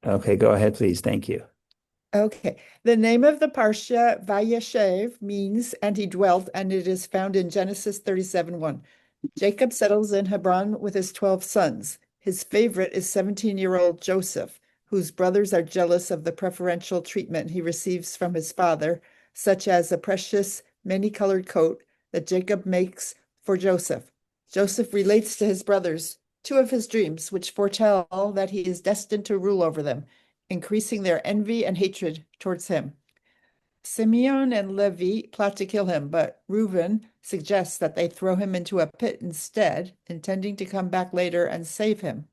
Okay, go ahead, please. Thank you. Okay. The name of the Parsha, Vayeshev, means and he dwelt, and it is found in Genesis 37:1. Jacob settles in Hebron with his 12 sons. His favorite is 17-year-old Joseph, whose brothers are jealous of the preferential treatment he receives from his father, such as a precious, many-colored coat that Jacob makes for Joseph. Joseph relates to his brothers two of his dreams, which foretell that he is destined to rule over them, increasing their envy and hatred towards him. Simeon and Levi plot to kill him, but Reuben suggests that they throw him into a pit instead, intending to come back later and save him.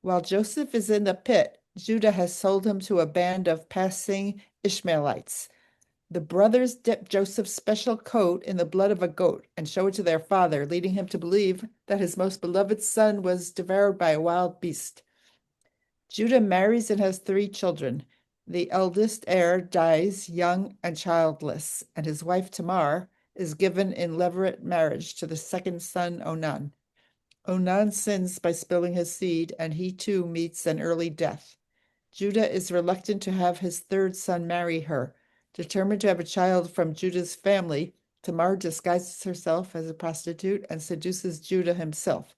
While Joseph is in the pit, Judah has sold him to a band of passing Ishmaelites. The brothers dip Joseph's special coat in the blood of a goat and show it to their father, leading him to believe that his most beloved son was devoured by a wild beast. Judah marries and has three children. The eldest heir dies young and childless, and his wife Tamar is given in levirate marriage to the second son Onan. Onan sins by spilling his seed, and he too meets an early death. Judah is reluctant to have his third son marry her. Determined to have a child from Judah's family, Tamar disguises herself as a prostitute and seduces Judah himself.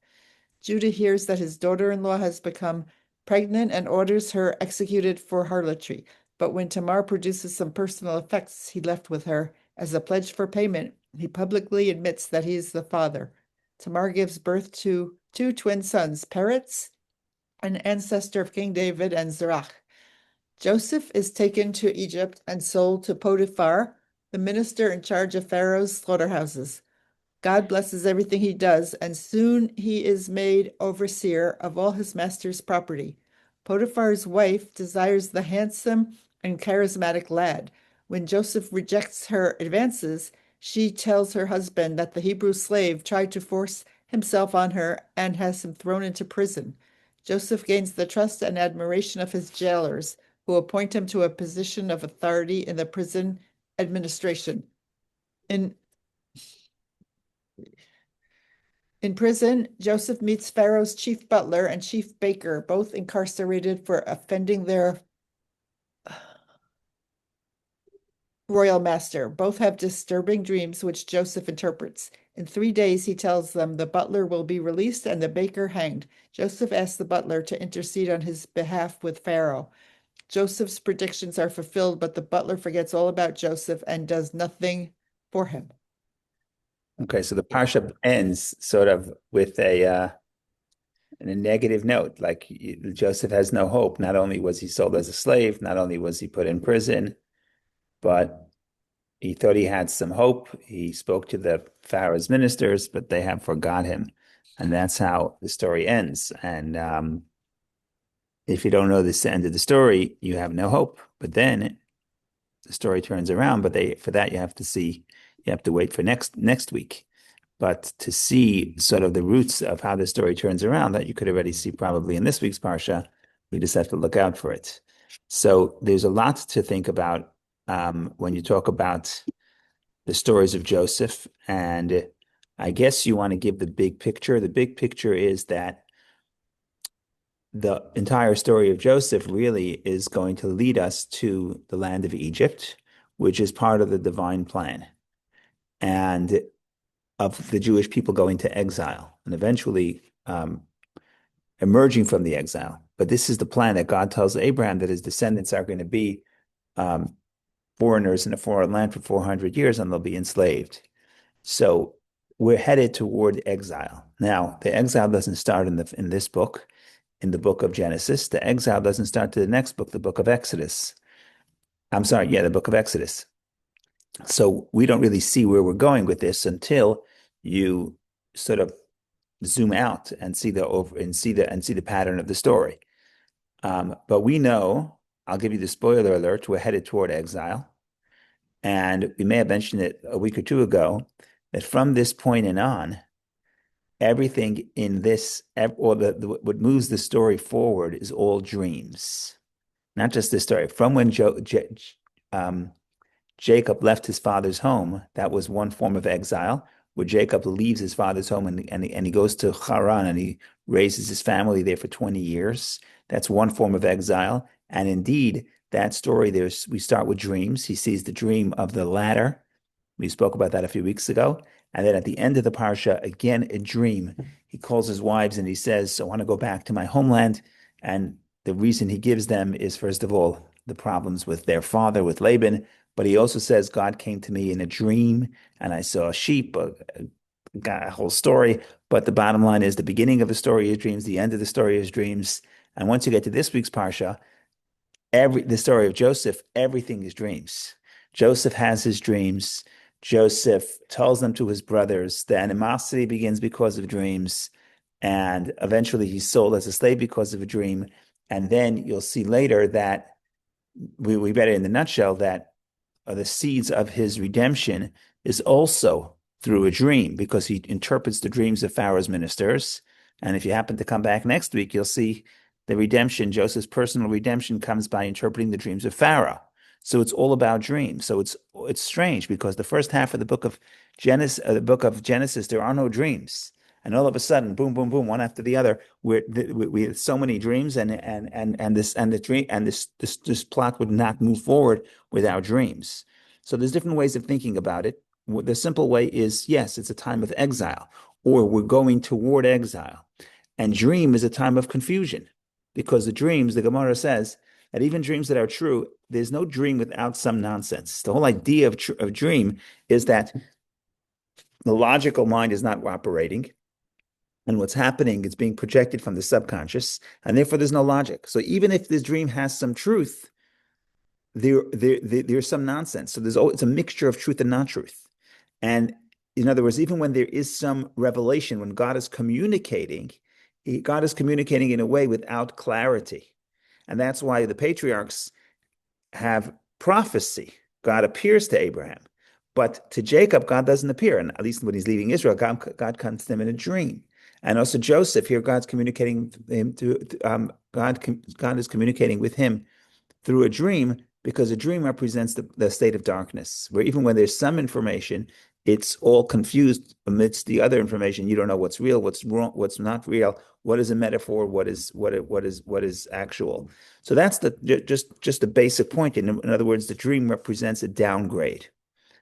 Judah hears that his daughter-in-law has become pregnant and orders her executed for harlotry. But when Tamar produces some personal effects he left with her as a pledge for payment, he publicly admits that he is the father. Tamar gives birth to two twin sons, Peretz, an ancestor of King David, and Zerach. Joseph is taken to Egypt and sold to Potiphar, the minister in charge of Pharaoh's slaughterhouses. God blesses everything he does, and soon he is made overseer of all his master's property. Potiphar's wife desires the handsome and charismatic lad. When Joseph rejects her advances, she tells her husband that the Hebrew slave tried to force himself on her and has him thrown into prison. Joseph gains the trust and admiration of his jailers, who appoint him to a position of authority in the prison administration. In In prison, Joseph meets Pharaoh's chief butler and chief baker, both incarcerated for offending their royal master. Both have disturbing dreams, which Joseph interprets. In 3 days, he tells them the butler will be released and the baker hanged. Joseph asks the butler to intercede on his behalf with Pharaoh. Joseph's predictions are fulfilled, but the butler forgets all about Joseph and does nothing for him. Okay, so the parsha ends sort of with a negative note, like Joseph has no hope. Not only was he sold as a slave, not only was he put in prison, but he thought he had some hope. He spoke to the Pharaoh's ministers, but they have forgot him, and that's how the story ends. And if you don't know this end of the story, you have no hope. But then the story turns around. But they for that you have to wait for next week. But to see sort of the roots of how the story turns around, that you could already see probably in this week's parsha, we just have to look out for it. So there's a lot to think about when you talk about the stories of Joseph. And I guess you want to give the big picture. The big picture is that the entire story of Joseph really is going to lead us to the land of Egypt, which is part of the divine plan. And of the Jewish people going to exile and eventually emerging from the exile. But this is the plan that God tells Abraham that his descendants are going to be um, foreigners in a foreign land for 400 years and they'll be enslaved. So we're headed toward exile. Now, the exile doesn't start in this book, in the book of Genesis. The exile doesn't start to the next book, the book of Exodus. I'm sorry, yeah, the book of Exodus. So we don't really see where we're going with this until you sort of zoom out and see the pattern of the story. But we know, I'll give you the spoiler alert, we're headed toward exile. And we may have mentioned it a week or two ago that from this point and on, everything in this, or what moves the story forward is all dreams, not just this story. From when um, Jacob left his father's home, that was one form of exile, where Jacob leaves his father's home and he goes to Haran and he raises his family there for 20 years. That's one form of exile. And indeed, that story, we start with dreams. He sees the dream of the ladder. We spoke about that a few weeks ago. And then at the end of the parsha, again, a dream. He calls his wives and he says, I want to go back to my homeland. And the reason he gives them is, first of all, the problems with their father, with Laban. But he also says, God came to me in a dream and I saw a sheep, got a whole story. But the bottom line is the beginning of the story is dreams, the end of the story is dreams. And once you get to this week's parsha, the story of Joseph, everything is dreams. Joseph has his dreams. Joseph tells them to his brothers. The animosity begins because of dreams. And eventually he's sold as a slave because of a dream. And then you'll see later that we read it in the nutshell that the seeds of his redemption is also through a dream because he interprets the dreams of Pharaoh's ministers. And if you happen to come back next week, you'll see the redemption, Joseph's personal redemption comes by interpreting the dreams of Pharaoh. So it's all about dreams. So it's strange because the first half of the book of Genesis, there are no dreams. And all of a sudden, boom, boom, boom, one after the other, we have so many dreams, and this plot would not move forward without dreams. So there's different ways of thinking about it. The simple way is yes, it's a time of exile, or we're going toward exile. And dream is a time of confusion because the Gemara says that even dreams that are true, there's no dream without some nonsense. The whole idea of dream is that the logical mind is not operating. And what's happening is being projected from the subconscious, and therefore there's no logic. So even if this dream has some truth, there's some nonsense. So it's a mixture of truth and non-truth. And in other words, even when there is some revelation, when God is communicating in a way without clarity. And that's why the patriarchs have prophecy. God appears to Abraham, but to Jacob, God doesn't appear. And at least when he's leaving Israel, God comes to him in a dream. And also Joseph, here God's communicating him God is communicating with him through a dream because a dream represents the state of darkness, where even when there's some information, it's all confused amidst the other information. You don't know what's real, what's wrong, what's not real, what is a metaphor, what is actual. So that's just the basic point. In other words, the dream represents a downgrade.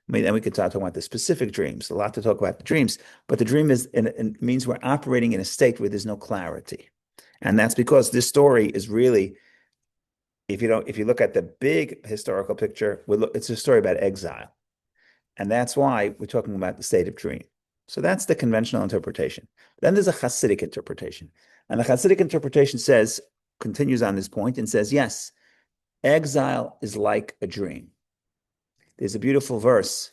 I mean, then we could talk about the specific dreams. A lot to talk about the dreams, but the dream means we're operating in a state where there's no clarity, and that's because this story is really, if you look at the big historical picture, it's a story about exile, and that's why we're talking about the state of dream. So that's the conventional interpretation. Then there's a Hasidic interpretation, and the Hasidic interpretation continues on this point and says, yes, exile is like a dream. There's a beautiful verse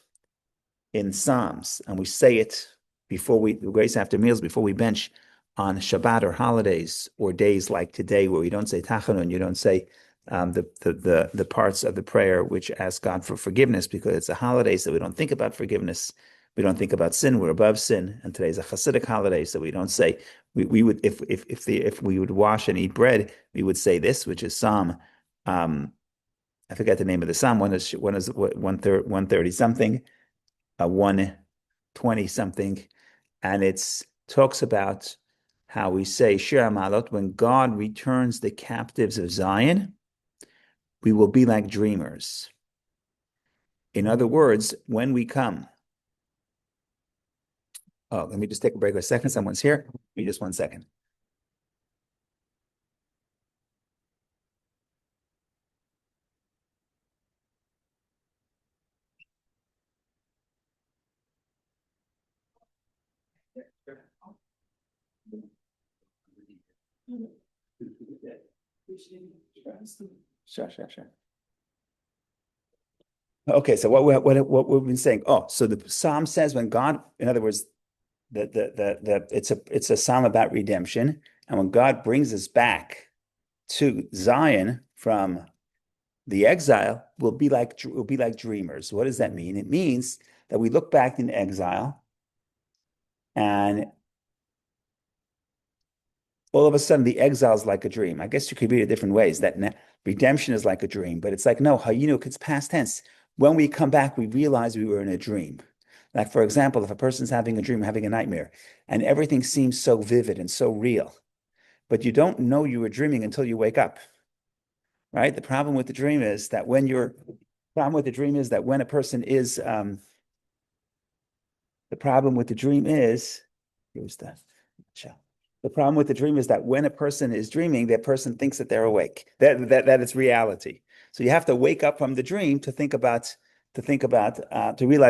in Psalms, and we say it grace after meals, before we bench on Shabbat or holidays or days like today, where we don't say Tachanun, you don't say the parts of the prayer which ask God for forgiveness, because it's a holiday, so we don't think about forgiveness. We don't think about sin. We're above sin, and today's a Hasidic holiday, so we don't say we would if we would wash and eat bread, we would say this, which is Psalm. I forget the name of the Psalm. One is 130 something, 120 something, and it talks about how we say Shir Malot, when God returns the captives of Zion, we will be like dreamers. In other words, when we come. Oh, let me just take a break for a second. Someone's here. Give me just 1 second. Sure. Okay, so what we've been saying. Oh, so the Psalm says when God, in other words, it's a psalm about redemption, and when God brings us back to Zion from the exile, we'll be like dreamers. What does that mean? It means that we look back in exile, and all of a sudden the exile is like a dream. I guess you could read it different ways. That redemption is like a dream, but it's like, no, it's past tense. When we come back, we realize we were in a dream. Like, for example, if a person's having a dream, having a nightmare, and everything seems so vivid and so real, but you don't know you were dreaming until you wake up, right? The problem with the dream is that when a person is the problem with the dream is here's the shell. The problem with the dream is that when a person is dreaming, that person thinks that they're awake, that it's reality. So you have to wake up from the dream to realize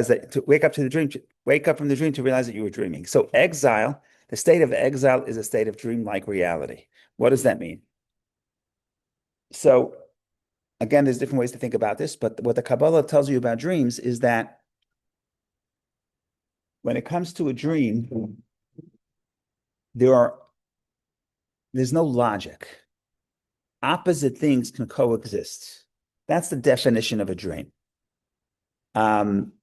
that to wake up to the dream, to wake up from the dream to realize that you were dreaming. So exile, the state of exile is a state of dreamlike reality. What does that mean? So again, there's different ways to think about this, but what the Kabbalah tells you about dreams is that when it comes to a dream, there are there's no logic. Opposite things can coexist. That's the definition of a dream. Um,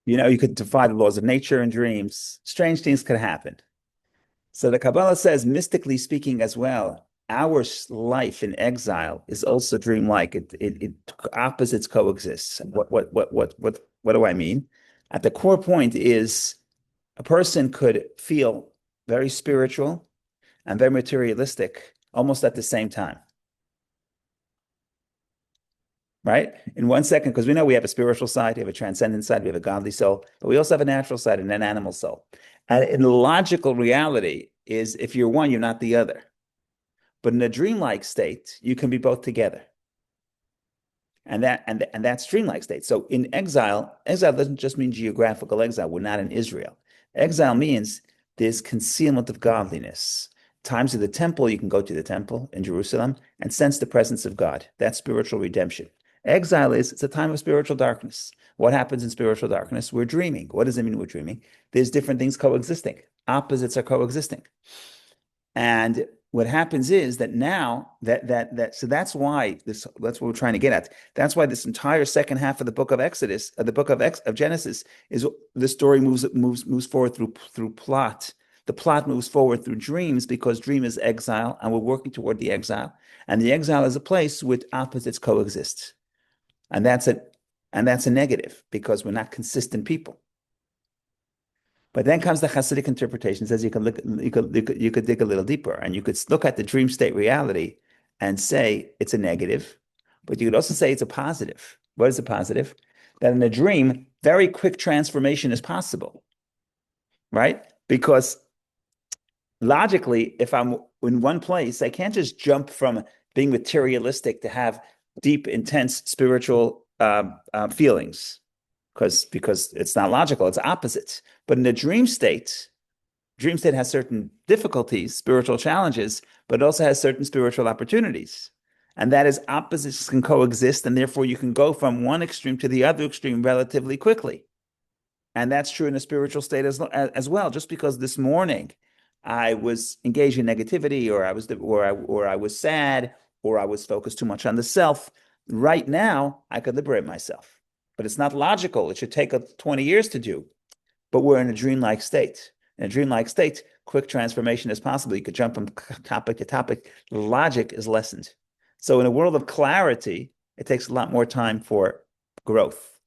you could defy the laws of nature in dreams. Strange things could happen. So the Kabbalah says, mystically speaking as well, our life in exile is also dreamlike. It opposites coexist. What do I mean? At the core point is a person could feel very spiritual and very materialistic almost at the same time, right? In 1 second, because we know we have a spiritual side, we have a transcendent side, we have a godly soul, but we also have a natural side and an animal soul. And in logical reality is if you're one, you're not the other. But in a dreamlike state, you can be both together. And that's dreamlike state. So in exile doesn't just mean geographical exile. We're not in Israel. Exile means there's concealment of godliness. Times of the temple, you can go to the temple in Jerusalem and sense the presence of God. That's spiritual redemption. Exile it's a time of spiritual darkness. What happens in spiritual darkness? We're dreaming. What does it mean we're dreaming? There's different things coexisting. Opposites are coexisting. And what happens is that now so that's what we're trying to get at. That's why this entire second half of the book of Exodus, the book of Genesis, is the story moves forward through plot. The plot moves forward through dreams because dream is exile, and we're working toward the exile. And the exile is a place with opposites coexist, and that's a negative because we're not consistent people. But then comes the Hasidic interpretation. Says you could dig a little deeper, and you could look at the dream state reality and say it's a negative, but you could also say it's a positive. What is a positive? That in a dream, very quick transformation is possible, right? Because logically, if I'm in one place, I can't just jump from being materialistic to have deep, intense spiritual feelings because it's not logical, it's opposites. But in a dream state has certain difficulties, spiritual challenges, but it also has certain spiritual opportunities. And that is opposites can coexist, and therefore you can go from one extreme to the other extreme relatively quickly. And that's true in a spiritual state as well. Just because this morning I was engaged in negativity, or I was sad, or I was focused too much on the self, right now I could liberate myself. But it's not logical. It should take 20 years to do. But we're in a dreamlike state. In a dreamlike state, quick transformation is possible. You could jump from topic to topic. Logic is lessened. So in a world of clarity, it takes a lot more time for growth.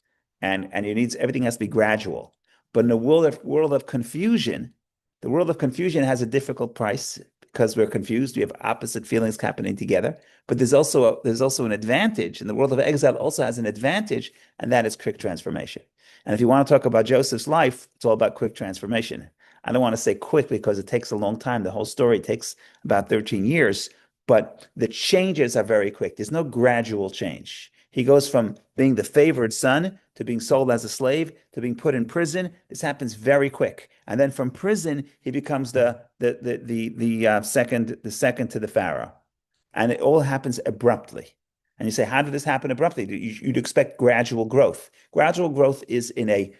And everything has to be gradual. But in a world of confusion, the world of confusion has a difficult price because we're confused. We have opposite feelings happening together. But there's also an advantage. And the world of exile also has an advantage, and that is quick transformation. And if you want to talk about Joseph's life, it's all about quick transformation. I don't want to say quick because it takes a long time. The whole story takes about 13 years, but the changes are very quick. There's no gradual change. He goes from being the favored son to being sold as a slave to being put in prison. This happens very quick. And then from prison, he becomes the second to the Pharaoh. And it all happens abruptly. And you say, how did this happen abruptly? You'd expect gradual growth. Gradual growth is in the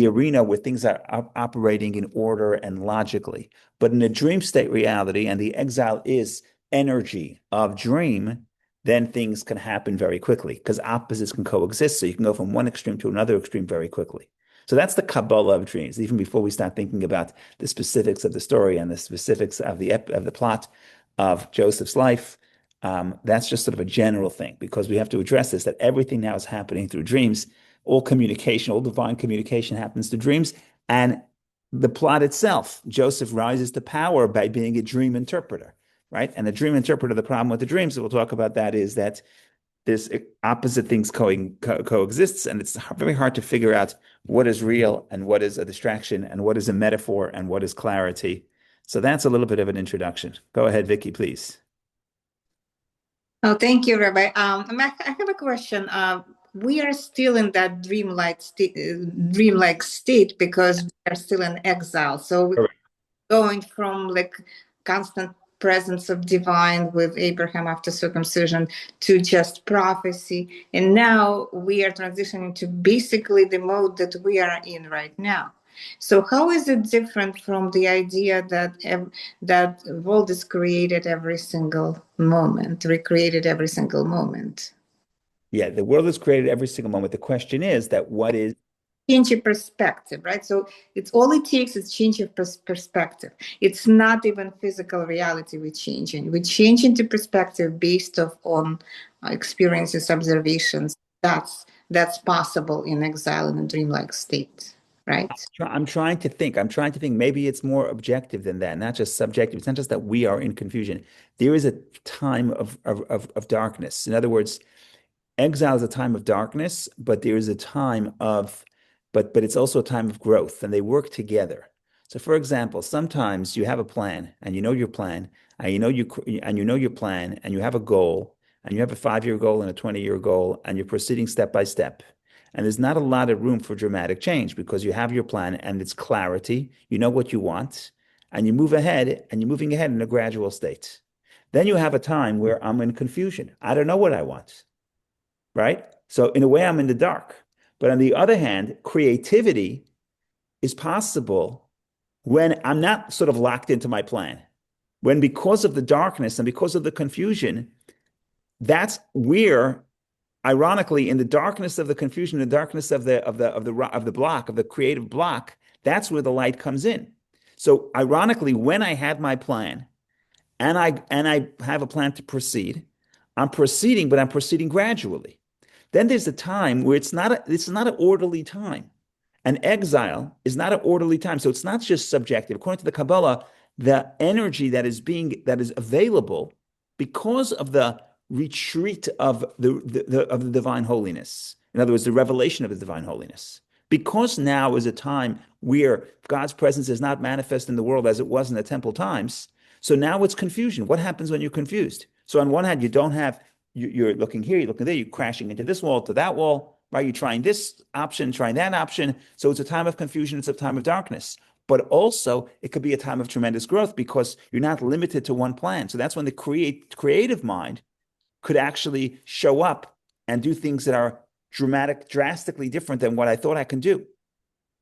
arena where things are operating in order and logically. But in a dream state reality, and the exile is energy of dream, then things can happen very quickly because opposites can coexist. So you can go from one extreme to another extreme very quickly. So that's the Kabbalah of dreams. Even before we start thinking about the specifics of the story and the specifics of the plot of Joseph's life, that's just sort of a general thing because we have to address this, that everything now is happening through dreams. All communication, all divine communication happens through dreams. And the plot itself, Joseph rises to power by being a dream interpreter, right? And the dream interpreter, the problem with the dreams, we'll talk about that, is that there's opposite things coexists, and it's very hard to figure out what is real and what is a distraction and what is a metaphor and what is clarity. So that's a little bit of an introduction. Go ahead, Vicky, please. Oh, thank you, Rabbi. I have a question. We are still in that dreamlike state because we are still in exile. So going from like constant presence of divine with Abraham after circumcision to just prophecy. And now we are transitioning to basically the mode that we are in right now. So how is it different from the idea that that world is created every single moment, recreated every single moment? Yeah, the world is created every single moment. The question is that what is Change your perspective, right? So it's all it takes is change your perspective. It's not even physical reality we're changing. We change into perspective based on experiences, observations. That's possible in exile in a dreamlike state, right? I'm trying to think. I'm trying to think. Maybe it's more objective than that, not just subjective. It's not just that we are in confusion. There is a time of darkness. In other words, exile is a time of darkness, but there is a time of, but it's also a time of growth, and they work together. So, for example, sometimes you have a plan, and you know your plan, and you know your plan, and you have a goal, and you have a 5-year goal and a 20-year goal, and you're proceeding step by step. And there's not a lot of room for dramatic change because you have your plan and it's clarity. You know what you want, and you move ahead, and you're moving ahead in a gradual state. Then you have a time where I'm in confusion. I don't know what I want, right? So in a way, I'm in the dark. But on the other hand, creativity is possible when I'm not sort of locked into my plan. When because of the darkness and because of the confusion, that's where, ironically, in the darkness of the confusion, the darkness of the block, of the creative block, that's where the light comes in. So ironically, when I had my plan and I have a plan to proceed, I'm proceeding, but I'm proceeding gradually. Then there's a time where it's not an orderly time. And exile is not an orderly time. So it's not just subjective. According to the Kabbalah, the energy that is available because of the retreat of the divine holiness. In other words, the revelation of the divine holiness. Because now is a time where God's presence is not manifest in the world as it was in the temple times. So now it's confusion. What happens when you're confused? So on one hand, you don't have you're looking here, you're looking there, you're crashing into this wall to that wall, right? You're trying this option, trying that option. So it's a time of confusion, it's a time of darkness. But also, it could be a time of tremendous growth because you're not limited to one plan. So that's when the creative mind could actually show up and do things that are drastically different than what I thought I can do.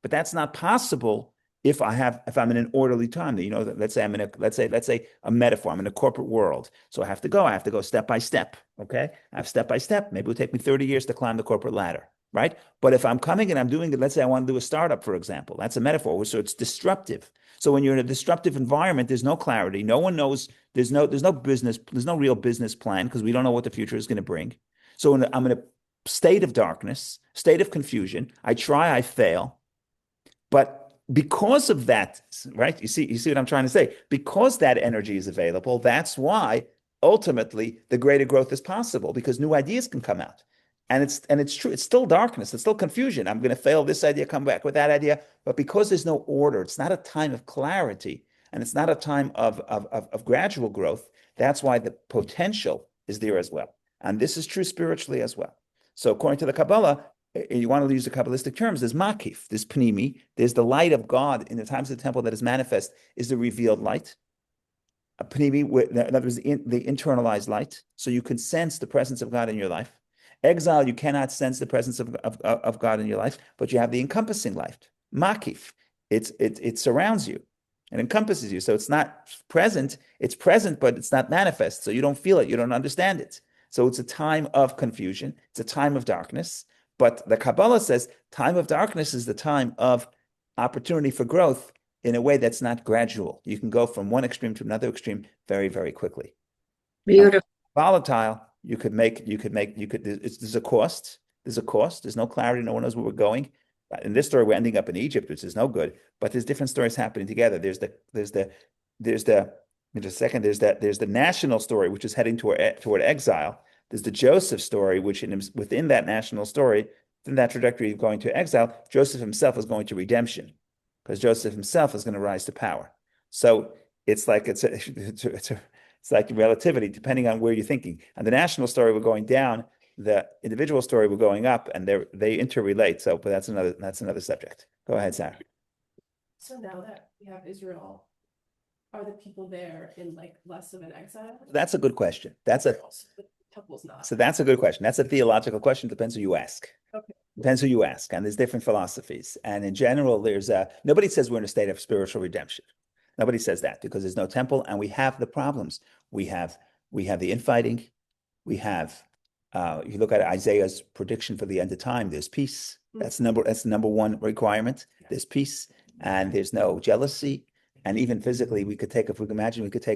But that's not possible if I'm in an orderly time. Let's say a metaphor. I'm in a corporate world. So I have to go step by step. Okay. I have step by step. Maybe it will take me 30 years to climb the corporate ladder. Right. But if I'm coming and I'm doing it, let's say I want to do a startup, for example, that's a metaphor. So it's disruptive. So when you're in a disruptive environment, there's no clarity. No one knows. There's no business. There's no real business plan because we don't know what the future is going to bring. So I'm in a state of darkness, state of confusion. I try, I fail. But because of that, right? You see what I'm trying to say? Because that energy is available, that's why ultimately the greater growth is possible because new ideas can come out. And it's true. It's still darkness. It's still confusion. I'm going to fail this idea, come back with that idea. But because there's no order, it's not a time of clarity, and it's not a time of gradual growth. That's why the potential is there as well. And this is true spiritually as well. So according to the Kabbalah, you want to use the Kabbalistic terms, there's makif, there's pnimi, there's the light of God in the times of the temple that is manifest, is the revealed light. A pnimi, in other words, the internalized light, so you can sense the presence of God in your life. Exile, you cannot sense the presence of God in your life, but you have the encompassing light, makif. It surrounds you and encompasses you. So it's not present, it's present, but it's not manifest. So you don't feel it, you don't understand it. So it's a time of confusion, it's a time of darkness. But the Kabbalah says time of darkness is the time of opportunity for growth in a way that's not gradual. You can go from one extreme to another extreme very, very quickly. Beautiful. Volatile, there's a cost. There's a cost. There's no clarity. No one knows where we're going. In this story, we're ending up in Egypt, which is no good. But there's different stories happening together. There's the national story, which is heading toward exile. There's the Joseph story, which within that national story, within that trajectory of going to exile, Joseph himself is going to redemption, because Joseph himself is going to rise to power. So it's like it's like relativity, depending on where you're thinking. And the national story, we're going down. The individual story, we're going up, and they interrelate. So, but that's another subject. Go ahead, Sarah. So now that we have Israel, are the people there in like less of an exile? That's a good question. Temple's not. So that's a good question. That's a theological question. Depends who you ask. Okay. Depends who you ask. And there's different philosophies. And in general, nobody says we're in a state of spiritual redemption. Nobody says that, because there's no temple, and we have the problems. We have the infighting. We have, if you look at Isaiah's prediction for the end of time, there's peace. That's the number one requirement. There's peace, and there's no jealousy. And even physically, if we could take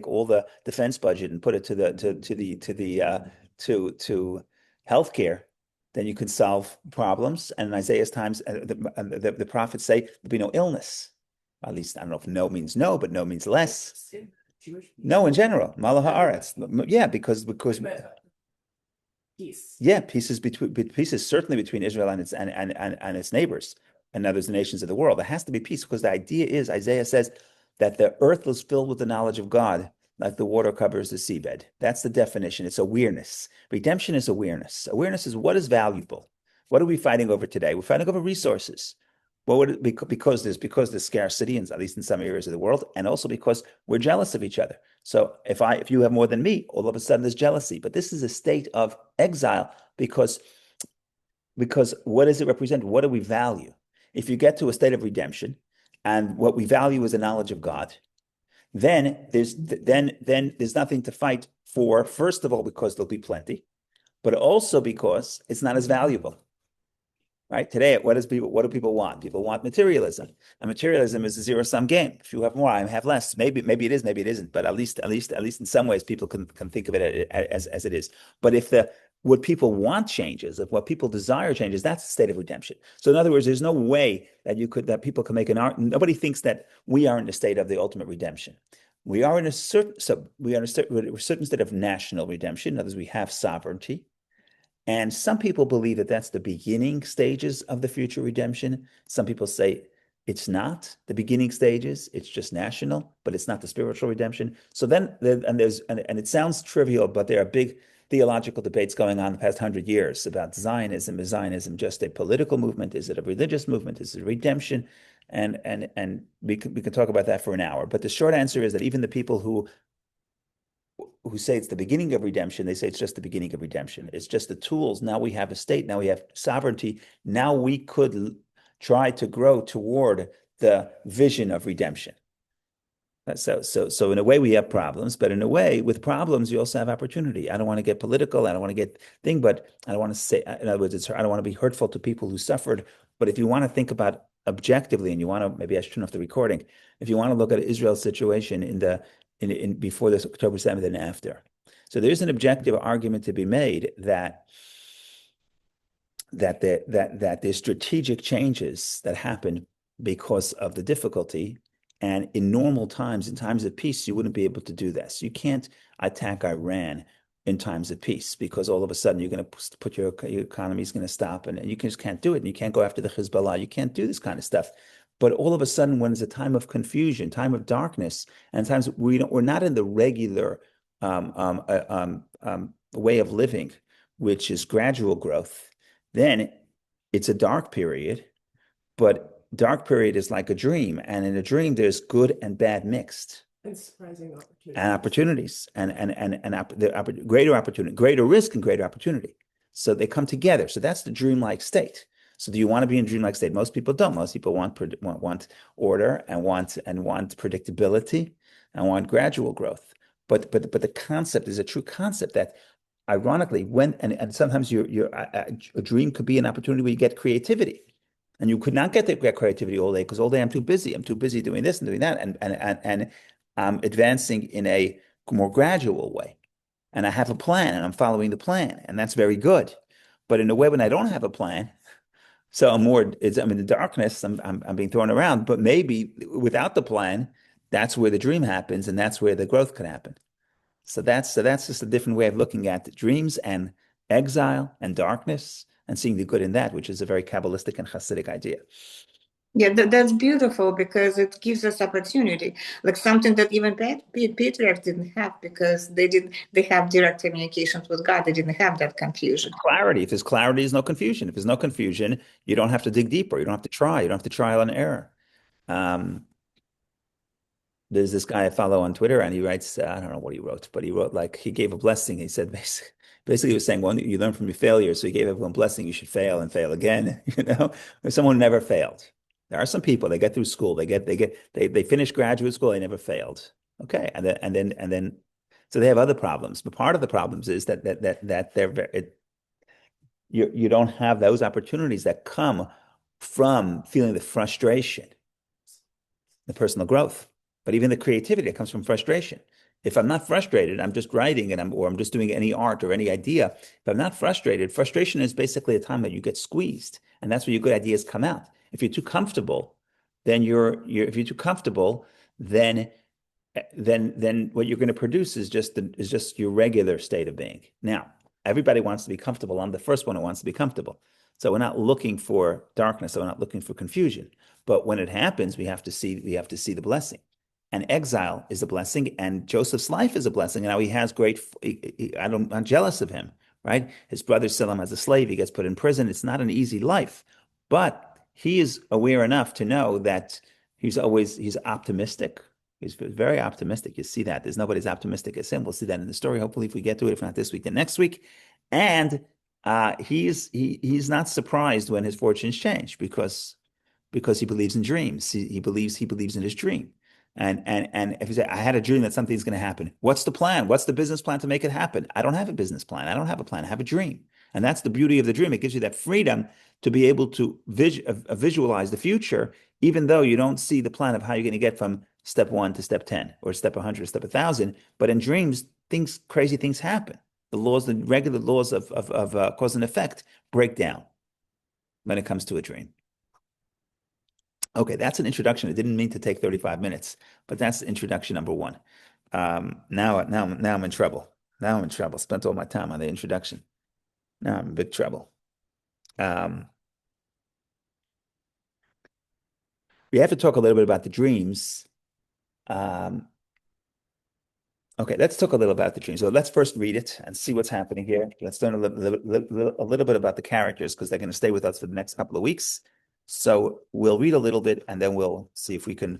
all the defense budget and put it to healthcare, then you could solve problems. And in Isaiah's times, the prophets say there'll be no illness. At least, I don't know if no means no, but no means less. No, in general, Malach haaretz. Yeah, because peace. Yeah, peace is certainly between Israel and its neighbors and others, the nations of the world. There has to be peace, because the idea is, Isaiah says, that the earth was filled with the knowledge of God, like the water covers the seabed. That's the definition. It's awareness. Redemption is awareness. Awareness is what is valuable. What are we fighting over today? We're fighting over resources. What would it be? Because there's scarcity, at least in some areas of the world, and also because we're jealous of each other. So if you have more than me, all of a sudden there's jealousy. But this is a state of exile, because what does it represent? What do we value? If you get to a state of redemption, and what we value is the knowledge of God, then there's nothing to fight for. First of all, because there'll be plenty, but also because it's not as valuable. Right? Today, what do people want? People want materialism. And materialism is a zero-sum game. If you have more, I have less. Maybe it is, maybe it isn't. But at least in some ways, people can think of it as it is. But if what people want changes, if what people desire changes, that's a state of redemption. So in other words, there's no way that people can make an art. Nobody thinks that we are in the state of the ultimate redemption. We are in a certain state of national redemption. In other words, we have sovereignty. And some people believe that that's the beginning stages of the future redemption. Some people say it's not the beginning stages. It's just national, but it's not the spiritual redemption. So then, and it sounds trivial, but there are big theological debates going on the past 100 years about Zionism. Is Zionism just a political movement? Is it a religious movement? Is it redemption? And we can talk about that for an hour. But the short answer is that even the people who say it's the beginning of redemption, they say it's just the beginning of redemption. It's just the tools. Now we have a state. Now we have sovereignty. Now we could try to grow toward the vision of redemption. So in a way we have problems, but in a way with problems you also have opportunity. I don't want to get political. I don't want to get but I don't want to say, in other words, I don't want to be hurtful to people who suffered. But if you want to think about objectively, and you want to, maybe I should turn off the recording. If you want to look at Israel's situation in before this October 7th and after. So there's an objective argument to be made that there's strategic changes that happen because of the difficulty. And in normal times, in times of peace, you wouldn't be able to do this. You can't attack Iran in times of peace, because all of a sudden you're going to put your economy is going to stop, and you just can't do it. And you can't go after the Hezbollah. You can't do this kind of stuff. But all of a sudden, when it's a time of confusion, time of darkness, and times we're not in the regular way of living, which is gradual growth, then it's a dark period. But dark period is like a dream, and in a dream, there's good and bad mixed. And surprising opportunities. And opportunities, and greater opportunity, greater risk and greater opportunity. So they come together. So that's the dreamlike state. So do you want to be in a dreamlike state? Most people don't. Most people want order and want predictability and want gradual growth. But the concept is a true concept that, ironically, and sometimes a dream could be an opportunity where you get creativity. And you could not get creativity all day, because all day I'm too busy. I'm too busy doing this and doing that, and I'm advancing in a more gradual way. And I have a plan, and I'm following the plan, and that's very good. But in a way, when I don't have a plan, so I'm in the darkness, I'm being thrown around, but maybe without the plan, that's where the dream happens and that's where the growth could happen. So that's just a different way of looking at the dreams and exile and darkness and seeing the good in that, which is a very Kabbalistic and Hasidic idea. Yeah, that's beautiful because it gives us opportunity, like something that even patriarchs didn't have because they have direct communications with God. They didn't have that confusion. Clarity. If there's clarity, there's no confusion. If there's no confusion, you don't have to dig deeper. You don't have to try. You don't have to trial and error. Um, there's this guy I follow on Twitter, and he writes, I don't know what he wrote, but he wrote like he gave a blessing. He said basically he was saying, well, you learn from your failures. So he gave everyone a blessing. You should fail and fail again. Or someone who never failed. There are some people, they get through school, they finish graduate school, they never failed. Okay. And then so they have other problems. But part of the problems is that you don't have those opportunities that come from feeling the frustration, the personal growth, but even the creativity that comes from frustration. If I'm not frustrated, I'm just writing or I'm just doing any art or any idea. If I'm not frustrated, frustration is basically a time that you get squeezed, and that's where your good ideas come out. If you're too comfortable, then if you're too comfortable, then then what you're going to produce is just your regular state of being. Now, everybody wants to be comfortable. I'm the first one who wants to be comfortable. So we're not looking for darkness, so we're not looking for confusion. But when it happens, we have to see the blessing. And exile is a blessing, and Joseph's life is a blessing. And now he has I'm not jealous of him, right? His brothers sell him as a slave. He gets put in prison. It's not an easy life, but he is aware enough to know that he's optimistic. He's very optimistic. You see that. There's nobody as optimistic as him. We'll see that in the story. Hopefully, if we get to it, if not this week, then next week. And he's not surprised when his fortunes change because he believes in dreams. He believes in his dream. And if you say, I had a dream that something's going to happen, what's the plan? What's the business plan to make it happen? I don't have a business plan. I don't have a plan. I have a dream. And that's the beauty of the dream. It gives you that freedom to be able to visualize the future, even though you don't see the plan of how you're going to get from step 1 to step 10 or step 100 to step 1,000. But in dreams, crazy things happen. The regular laws of cause and effect break down when it comes to a dream. Okay, that's an introduction. I didn't mean to take 35 minutes, but that's introduction number 1. Now I'm in trouble. Now I'm in trouble. Spent all my time on the introduction. Now I'm in big trouble. We have to talk a little bit about the dreams. Okay, let's talk a little about the dream. So let's first read it and see what's happening here. Let's learn a little bit about the characters because they're going to stay with us for the next couple of weeks. So we'll read a little bit and then we'll see if we can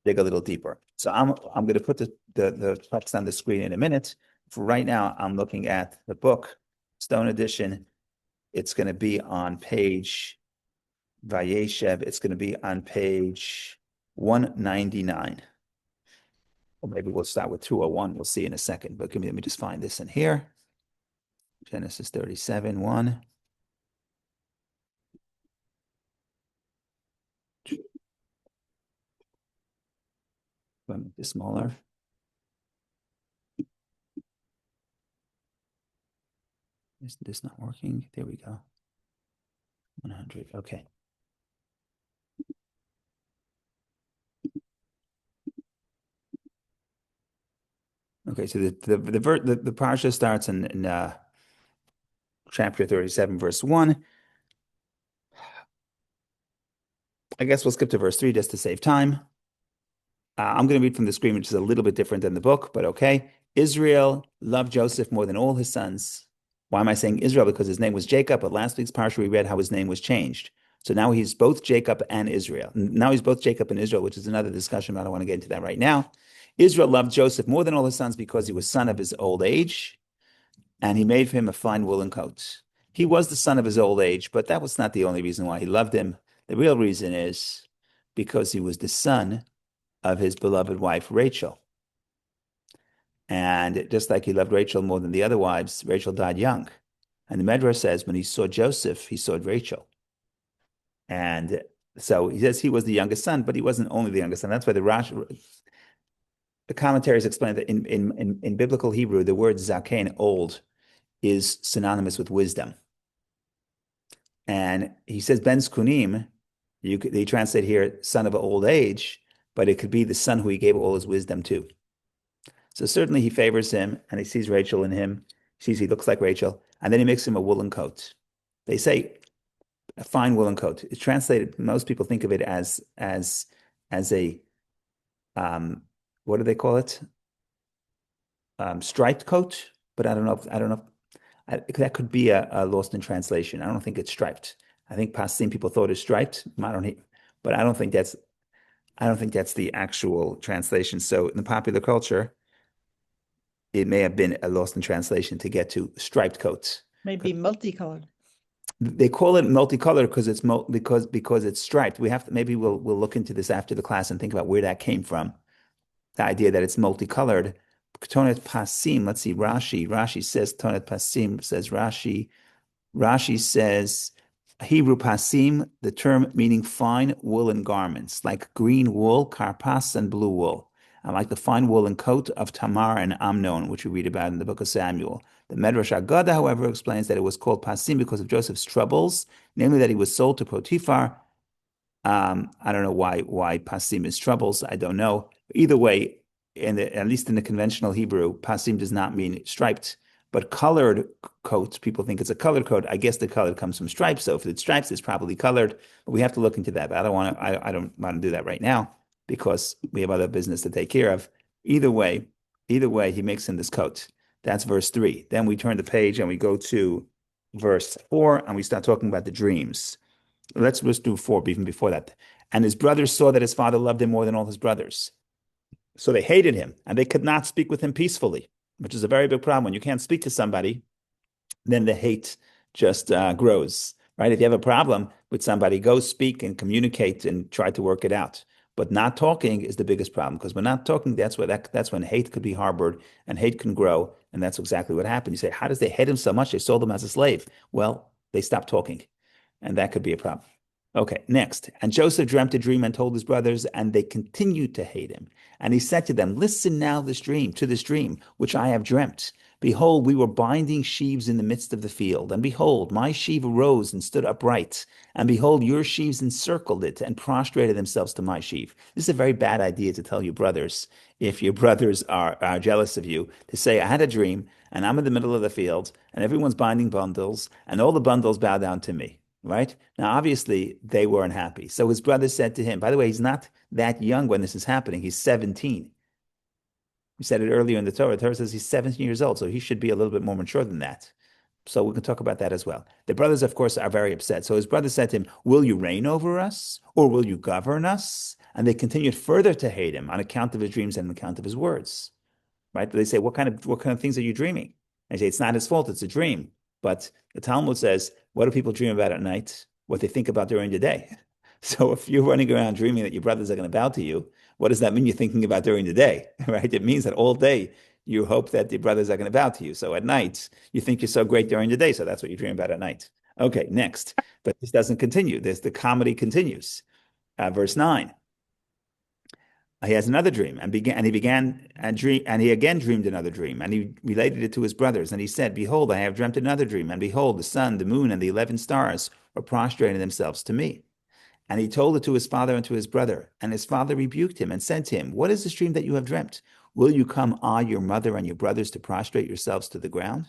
dig a little deeper. So I'm going to put the text on the screen in a minute. For right now, I'm looking at the book, Stone Edition. It's going to be on page Vayeshev. It's going to be on page 199. Or maybe we'll start with 201. We'll see in a second. But let me just find this in here. Genesis 37, 1. Let me make this smaller. Is this not working? There we go. 100. Okay. Okay, so the parsha starts in chapter 37, verse 1. I guess we'll skip to verse 3 just to save time. I'm going to read from the screen, which is a little bit different than the book, but okay. Israel loved Joseph more than all his sons. Why am I saying Israel? Because his name was Jacob, but last week's parsha we read how his name was changed. So now he's both Jacob and Israel. Now he's both Jacob and Israel, which is another discussion, but I don't want to get into that right now. Israel loved Joseph more than all his sons because he was son of his old age, and he made for him a fine woolen coat. He was the son of his old age, but that was not the only reason why he loved him. The real reason is because he was the son of his beloved wife, Rachel. And just like he loved Rachel more than the other wives, Rachel died young. And the Medrash says when he saw Joseph, he saw Rachel. And so he says he was the youngest son, but he wasn't only the youngest son. That's why the commentaries explain that in biblical Hebrew, the word zaken, old, is synonymous with wisdom. And he says Ben Skunim, they translate here son of old age, but it could be the son who he gave all his wisdom to. So certainly he favors him, and he sees Rachel in him. He looks like Rachel, and then he makes him a woolen coat. They say a fine woolen coat. It's translated. Most people think of it as a what do they call it? Striped coat, but I don't know. That could be a lost in translation. I don't think it's striped. I think Pasim people thought it's striped. But I don't think that's the actual translation. So in the popular culture, it may have been a lost in translation to get to striped coats. Maybe multicolored. They call it multicolored because because it's striped. Maybe we'll look into this after the class and think about where that came from. The idea that it's multicolored. Tonet Pasim, let's see, Rashi says Tonet Pasim, says Rashi says Hebrew Pasim, the term meaning fine woolen garments, like green wool, karpas, and blue wool, and like the fine woolen coat of Tamar and Amnon, which we read about in the book of Samuel. The Medrash Agada, however, explains that it was called Pasim because of Joseph's troubles, namely that he was sold to Potiphar. I don't know why Pasim is troubles. I don't know. Either way, at least in the conventional Hebrew, Pasim does not mean striped, but colored coats. People think it's a colored coat. I guess the color comes from stripes. So if it's stripes, it's probably colored. But we have to look into that. But I don't want to do that right now because we have other business to take care of. Either way, he makes him this coat. That's verse 3. Then we turn the page and we go to verse 4 and we start talking about the dreams. Let's do 4 even before that. And his brothers saw that his father loved him more than all his brothers. So they hated him and they could not speak with him peacefully, which is a very big problem. When you can't speak to somebody, then the hate just grows, right? If you have a problem with somebody, go speak and communicate and try to work it out. But not talking is the biggest problem because when not talking, that's when hate could be harbored and hate can grow. And that's exactly what happened. You say, how does they hate him so much? They sold him as a slave. Well, they stopped talking. And that could be a problem. Okay, next. And Joseph dreamt a dream and told his brothers, and they continued to hate him. And he said to them, listen now to this dream, which I have dreamt. Behold, we were binding sheaves in the midst of the field. And behold, my sheaf arose and stood upright. And behold, your sheaves encircled it and prostrated themselves to my sheaf. This is a very bad idea to tell your brothers, if your brothers are jealous of you, to say, I had a dream, and I'm in the middle of the field, and everyone's binding bundles, and all the bundles bow down to me. Right? Now, obviously, they weren't happy. So his brother said to him, by the way, he's not that young when this is happening. He's 17. We said it earlier in the Torah. The Torah says he's 17 years old, so he should be a little bit more mature than that. So we can talk about that as well. The brothers, of course, are very upset. So his brother said to him, will you reign over us or will you govern us? And they continued further to hate him on account of his dreams and on account of his words. Right? They say, what kind of things are you dreaming? I say, it's not his fault, it's a dream. But the Talmud says, what do people dream about at night? What they think about during the day. So if you're running around dreaming that your brothers are going to bow to you, what does that mean you're thinking about during the day? Right? It means that all day you hope that the brothers are going to bow to you. So at night, you think you're so great during the day. So that's what you dream about at night. Okay, next. But this doesn't continue. The comedy continues. Verse 9. He has another dream and he again dreamed another dream and he related it to his brothers and he said, behold, I have dreamt another dream and behold, the sun, the moon and the 11 stars were prostrating themselves to me. And he told it to his father and to his brother, and his father rebuked him and said to him, what is this dream that you have dreamt? Will you come, your mother and your brothers, to prostrate yourselves to the ground?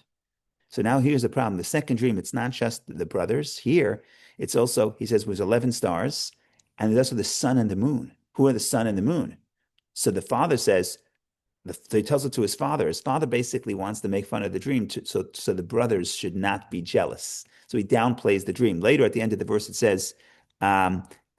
So now here's the problem. The second dream, it's not just the brothers. Here, it's also, he says, was 11 stars, and there's also the sun and the moon. Who are the sun and the moon? So the father says, so he tells it to his father. His father basically wants to make fun of the dream so the brothers should not be jealous. So he downplays the dream. Later at the end of the verse, it says,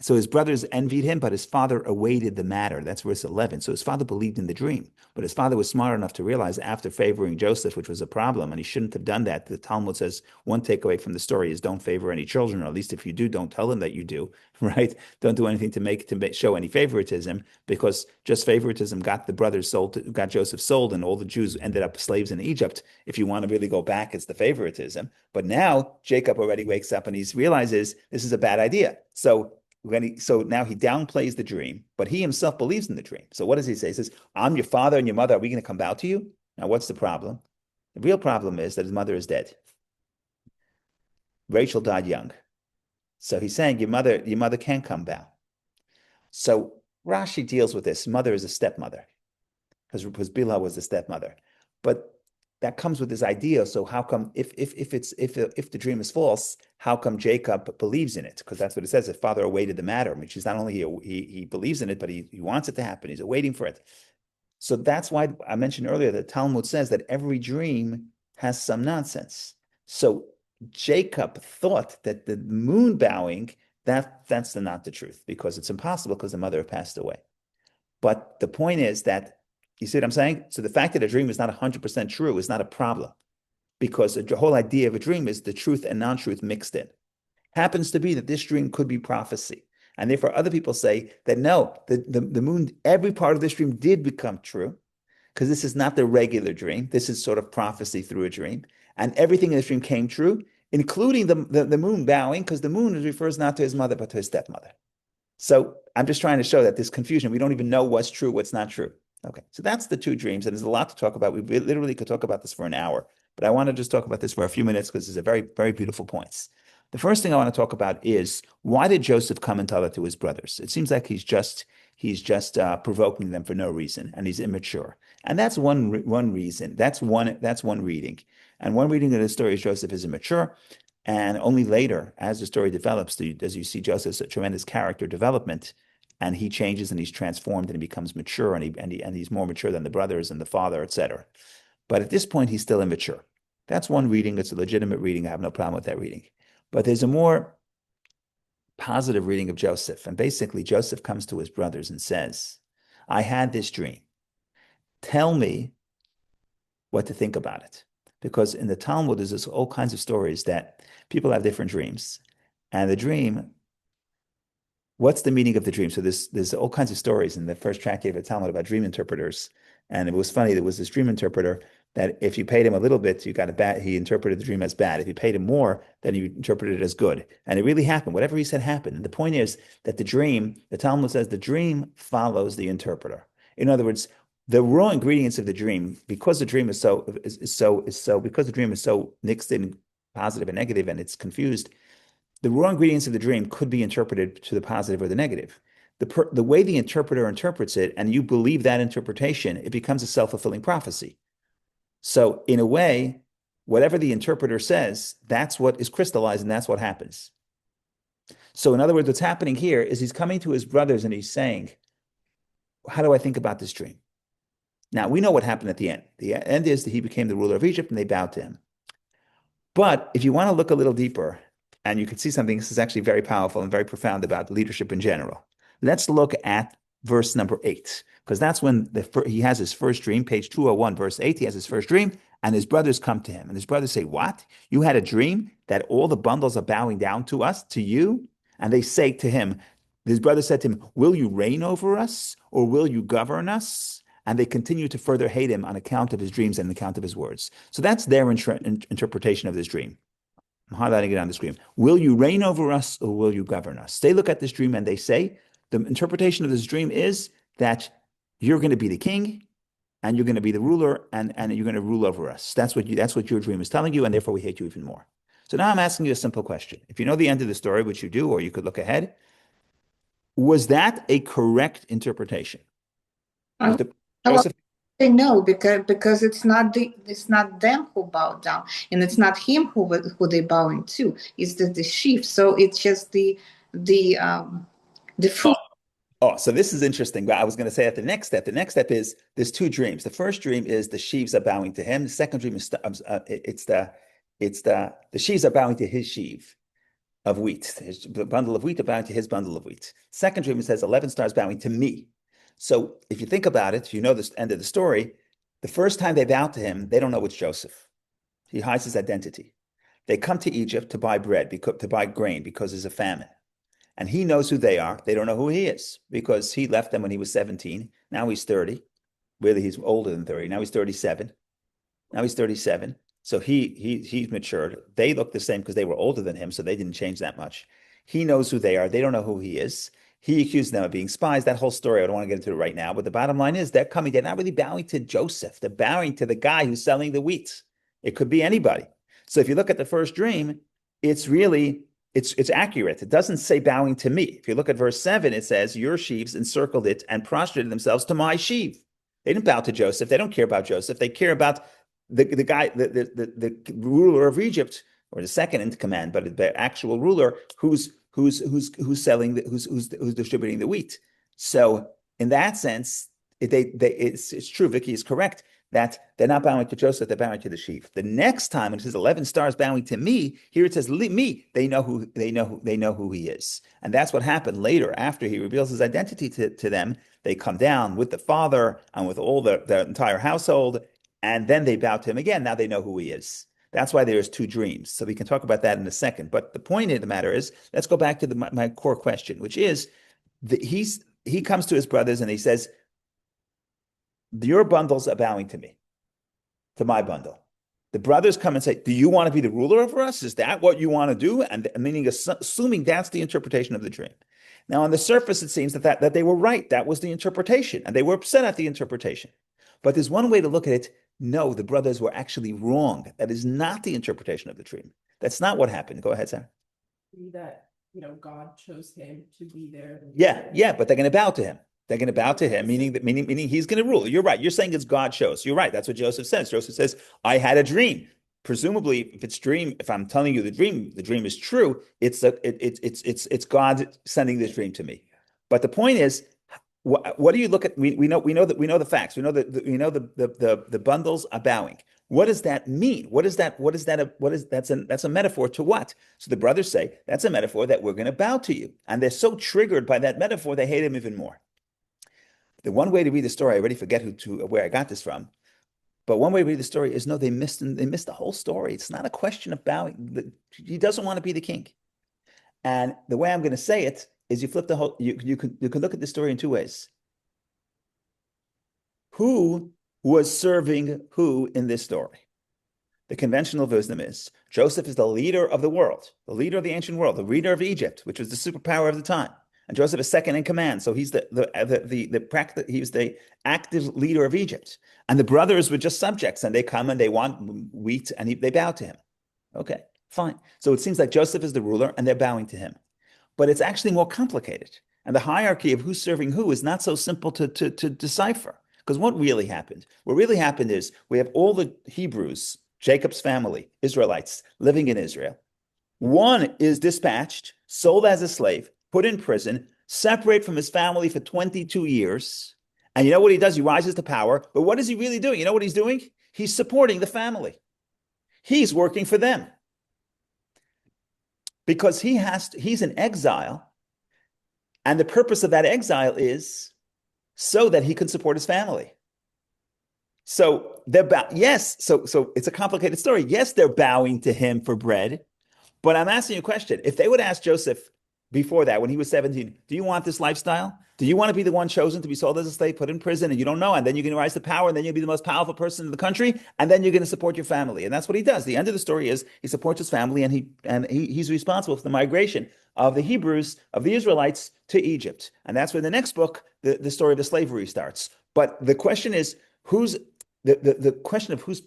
so his brothers envied him, but his father awaited the matter. That's verse 11. So his father believed in the dream, but his father was smart enough to realize after favoring Joseph, which was a problem, and he shouldn't have done that. The Talmud says one takeaway from the story is don't favor any children, or at least if you do, don't tell them that you do, right? Don't do anything to show any favoritism, because just favoritism got the brothers sold, got Joseph sold, and all the Jews ended up slaves in Egypt. If you want to really go back, it's the favoritism. But now Jacob already wakes up and he realizes this is a bad idea. So now he downplays the dream, but he himself believes in the dream. So what does he say? He says, I'm your father and your mother. Are we going to come bow to you? Now, what's the problem? The real problem is that his mother is dead. Rachel died young. So he's saying your mother can come bow. So Rashi deals with this. Mother is a stepmother because Bilhah was the stepmother. But that comes with this idea. So how come if the dream is false, how come Jacob believes in it? Because that's what it says. His father awaited the matter, which is not only he believes in it, but he wants it to happen. He's waiting for it. So that's why I mentioned earlier that Talmud says that every dream has some nonsense. So Jacob thought that the moon bowing, that's not the truth, because it's impossible because the mother had passed away. But the point is that, you see what I'm saying? So the fact that a dream is not 100% true is not a problem, because the whole idea of a dream is the truth and non-truth mixed in. Happens to be that this dream could be prophecy. And therefore, other people say that no, the moon, every part of this dream did become true, because this is not the regular dream. This is sort of prophecy through a dream. And everything in this dream came true, including the moon bowing, because the moon refers not to his mother, but to his stepmother. So I'm just trying to show that this confusion, we don't even know what's true, what's not true. Okay, so that's the two dreams, and there's a lot to talk about. We literally could talk about this for an hour, but I want to just talk about this for a few minutes because it's a very, very beautiful points. The first thing I want to talk about is, why did Joseph come and tell it to his brothers? It seems like he's just provoking them for no reason, and he's immature. And that's one reason. That's one reading. And one reading of the story is Joseph is immature. And only later, as the story develops, as you see Joseph's tremendous character development, and he changes and he's transformed and he becomes mature, and he's more mature than the brothers and the father, etc. But at this point, he's still immature. That's one reading. It's a legitimate reading. I have no problem with that reading. But there's a more positive reading of Joseph. And basically, Joseph comes to his brothers and says, I had this dream. Tell me what to think about it. Because in the Talmud, there's all kinds of stories that people have different dreams. And the dream, what's the meaning of the dream? So there's all kinds of stories in the first tractate of the Talmud about dream interpreters. And it was funny, there was this dream interpreter that if you paid him a little bit, you got a bad, he interpreted the dream as bad. If you paid him more, then he interpreted it as good. And it really happened. Whatever he said happened. And the point is that the dream, the Talmud says the dream follows the interpreter. In other words, the raw ingredients of the dream, because the dream is because the dream is so mixed in positive and negative and it's confused, the raw ingredients of the dream could be interpreted to the positive or the negative. The way the interpreter interprets it, and you believe that interpretation, it becomes a self-fulfilling prophecy. So in a way, whatever the interpreter says, that's what is crystallized and that's what happens. So in other words, what's happening here is he's coming to his brothers and he's saying, how do I think about this dream? Now, we know what happened at the end. The end is that he became the ruler of Egypt and they bowed to him. But if you want to look a little deeper, and you can see something, this is actually very powerful and very profound about leadership in general. Let's look at verse number 8, because that's when he has his first dream, page 201, verse 8. He has his first dream, and his brothers come to him. And his brothers say, what? You had a dream that all the bundles are bowing down to us, to you? And they say to him, his brother said to him, will you reign over us, or will you govern us? And they continue to further hate him on account of his dreams and on account of his words. So that's their interpretation of this dream. I'm highlighting it on the screen. Will you reign over us or will you govern us? They look at this dream and they say, the interpretation of this dream is that you're going to be the king and you're going to be the ruler and you're going to rule over us. That's what your dream is telling you, and therefore we hate you even more. So now I'm asking you a simple question. If you know the end of the story, which you do, or you could look ahead, was that a correct interpretation? I Joseph? say no, because it's not them who bow down, and it's not him who they bowing to. It's the sheep. So it's just the fruit. Oh, so this is interesting. But I was going to say at the next step is there's two dreams. The first dream is the sheaves are bowing to him. The second dream is the sheaves are bowing to his sheaf of wheat. His bundle of wheat are bowing to his bundle of wheat. Second dream, it says 11 stars bowing to me. So if you think about it, you know the end of the story. The first time they bow to him, they don't know it's Joseph. He hides his identity. They come to Egypt to buy bread, to buy grain, because there's a famine. And he knows who they are. They don't know who he is, because he left them when he was 17. Now he's 30. Really, he's older than 30. Now he's 37. So he's matured. They look the same because they were older than him, so they didn't change that much. He knows who they are. They don't know who he is. He accused them of being spies. That whole story, I don't want to get into it right now, but the bottom line is they're not really bowing to Joseph. They're bowing to the guy who's selling the wheat. It could be anybody. So if you look at the first dream, it's really it's accurate. It doesn't say bowing to me. If you look at verse 7, it says, your sheaves encircled it and prostrated themselves to my sheaf. They didn't bow to Joseph. They don't care about Joseph. They care about the guy, the ruler of Egypt, or the second in command, but the actual ruler who's selling who's distributing the wheat. So in that sense, it's true. Vicky is correct that they're not bowing to Joseph, they're bowing to the sheaf. The next time it says 11 stars bowing to me, here it says me. They know who he is. And that's what happened later after he reveals his identity to them. They come down with the father and with all the entire household, and then they bow to him again. Now they know who he is. That's why there's two dreams. So we can talk about that in a second. But the point of the matter is, let's go back to my core question, which is he comes to his brothers and he says, your bundles are bowing to me, to my bundle. The brothers come and say, do you want to be the ruler over us? Is that what you want to do? And meaning, assuming that's the interpretation of the dream. Now, on the surface, it seems that they were right. That was the interpretation, and they were upset at the interpretation. But there's one way to look at it. No, the brothers were actually wrong. That is not the interpretation of the dream. That's not what happened. Go ahead, Sarah. That, God chose him to be there. Yeah, but they're going to bow to him. They're going to bow to him, meaning he's going to rule. You're right. You're saying it's God chose. You're right. That's what Joseph says. Joseph says, I had a dream. Presumably, if I'm telling you the dream is true, it's God sending this dream to me. But the point is, what do you look at? We know the facts. We know the bundles are bowing. What does that mean? That's a metaphor to what? So the brothers say that's a metaphor that we're going to bow to you, and they're so triggered by that metaphor they hate him even more. The one way to read the story, I already forget where I got this from, but one way to read the story is no, they missed the whole story. It's not a question of bowing. He doesn't want to be the king, and the way I'm going to say it is you flip the whole. You can look at the story in two ways. Who was serving who in this story? The conventional wisdom is Joseph is the leader of the world, the leader of the ancient world, the leader of Egypt, which was the superpower of the time. And Joseph is second in command, so he's he was the active leader of Egypt. And the brothers were just subjects, and they come and they want wheat, and they bow to him. Okay, fine. So it seems like Joseph is the ruler, and they're bowing to him. But it's actually more complicated. And the hierarchy of who's serving who is not so simple to decipher. Because what really happened? What really happened is we have all the Hebrews, Jacob's family, Israelites, living in Israel. One is dispatched, sold as a slave, put in prison, separate from his family for 22 years. And you know what he does? He rises to power. But what is he really doing? You know what he's doing? He's supporting the family. He's working for them. Because he's in exile. And the purpose of that exile is so that he can support his family. So so it's a complicated story. Yes, they're bowing to him for bread. But I'm asking you a question. If they would ask Joseph before that, when he was 17, do you want this lifestyle? Do you want to be the one chosen to be sold as a slave, put in prison, and you don't know, and then you're going to rise to power, and then you'll be the most powerful person in the country, and then you're going to support your family? And that's what he does. The end of the story is he supports his family, and he's responsible for the migration of the Hebrews, of the Israelites, to Egypt. And that's where the next book, the story of the slavery starts. But the question is, the question of who's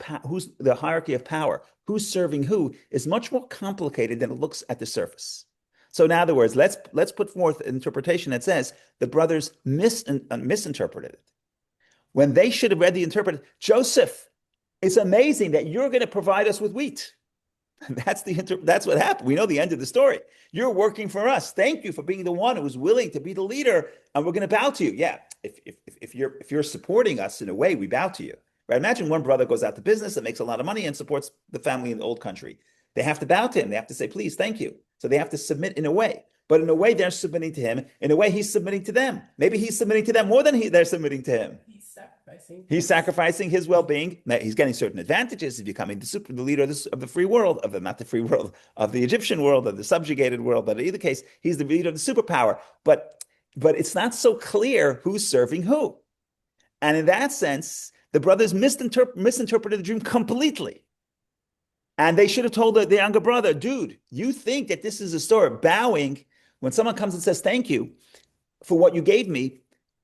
the hierarchy of power, who's serving who, is much more complicated than it looks at the surface. So in other words, let's put forth an interpretation that says the brothers misinterpreted it. When they should have read the interpretation, Joseph, it's amazing that you're going to provide us with wheat. That's what happened. We know the end of the story. You're working for us. Thank you for being the one who was willing to be the leader, and we're going to bow to you. Yeah, if you're supporting us in a way, we bow to you. Right? Imagine one brother goes out to business and makes a lot of money and supports the family in the old country. They have to bow to him. They have to say, please, thank you. So they have to submit in a way. But in a way, they're submitting to him. In a way, he's submitting to them. Maybe he's submitting to them more than they're submitting to him. He's sacrificing his well-being. He's getting certain advantages. He's becoming the leader of the free world, not the free world, of the Egyptian world, of the subjugated world. But in either case, he's the leader of the superpower. But it's not so clear who's serving who. And in that sense, the brothers misinterpreted the dream completely. And they should have told the younger brother, dude, you think that this is a story of bowing when someone comes and says, thank you for what you gave me.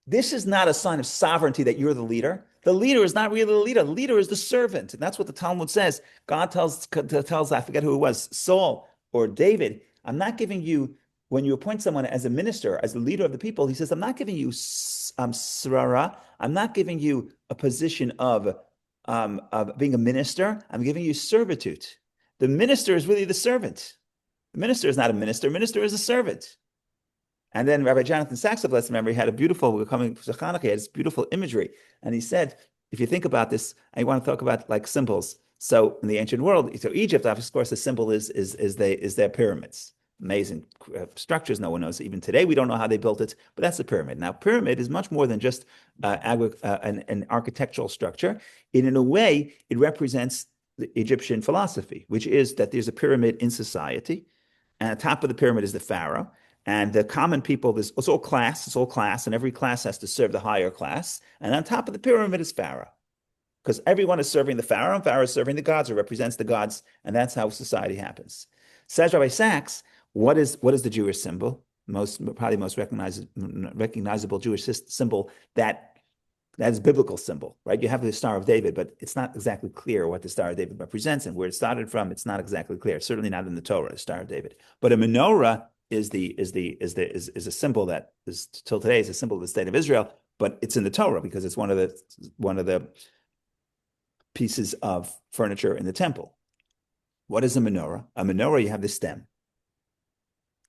This is not a sign of sovereignty that you're the leader. The leader is not really the leader. The leader is the servant. And that's what the Talmud says. God tells, I forget who it was, Saul or David, I'm not giving you, when you appoint someone as a minister, as the leader of the people, he says, I'm not giving you srara. I'm not giving you a position of being a minister. I'm giving you servitude. The minister is really the servant. The minister is not a minister. Minister is a servant. And then Rabbi Jonathan Sachs, of blessed memory, had a beautiful, we're coming to Hanukkah, he had this beautiful imagery. And he said, if you think about this, I want to talk about like symbols. So in the ancient world, so Egypt, of course, the symbol is their pyramids. Amazing structures. No one knows. Even today, we don't know how they built it, but that's the pyramid. Now, pyramid is much more than just an architectural structure. In a way, it represents the Egyptian philosophy, which is that there's a pyramid in society, and at the top of the pyramid is the pharaoh. And the common people, it's all class, and every class has to serve the higher class. And on top of the pyramid is Pharaoh, because everyone is serving the Pharaoh, and Pharaoh is serving the gods, or represents the gods, and that's how society happens. Says Rabbi Sachs, what is the Jewish symbol? Probably most recognizable Jewish symbol that's biblical symbol, right? You have the Star of David, but it's not exactly clear what the Star of David represents and where it started from. It's not exactly clear. Certainly not in the Torah, the Star of David. But a menorah is a symbol that is till today is a symbol of the state of Israel, but it's in the Torah because it's one of the pieces of furniture in the temple. What is a menorah? A menorah, you have the stem,